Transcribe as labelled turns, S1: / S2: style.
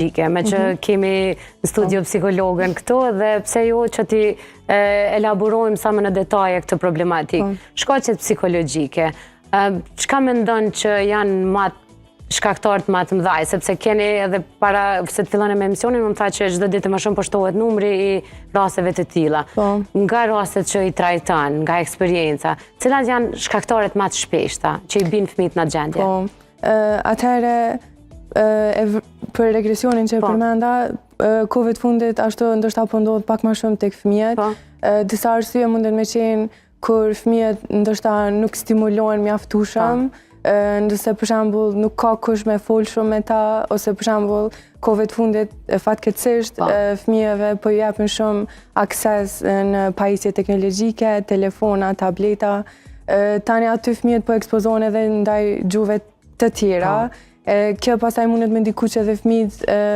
S1: psikologjike, me që kemi në studio psikologën këtu dhe pse jo që ti elaborojmë sa më në detaje këtë problematikë. Shkaqet psikologjike, çka mendon që janë shkaktarët më të mëdhaj, sepse keni edhe para se të fillon me emisionin, më tha që çdo ditë më shumë poshtohet numri i rasteve të tilla. Nga rastet që i trajton, nga eksperjenca, cilat janë shkaktarët më të shpeshta që i bin fëmijët në atë gjendje?
S2: Atëherë për regresionin që përmenda, kohëve të fundit ashtu ndoshta po ndodh pak më shumë tek fëmijët. Disa arsye munden me qenë kur fëmijët ndoshta nuk stimulohen mjaftueshëm, ndërse për shembull nuk ka kush me fol shumë me ta, ose për shembull kohëve të fundit fatkeqësisht fëmijëve po i japin shumë akses në pajisje teknologjike, telefona, tableta. Tani aty fëmijët po ekspozohen edhe ndaj gjuhëve të tjera. Kjo pastaj mundet me ndikuar që edhe fëmijët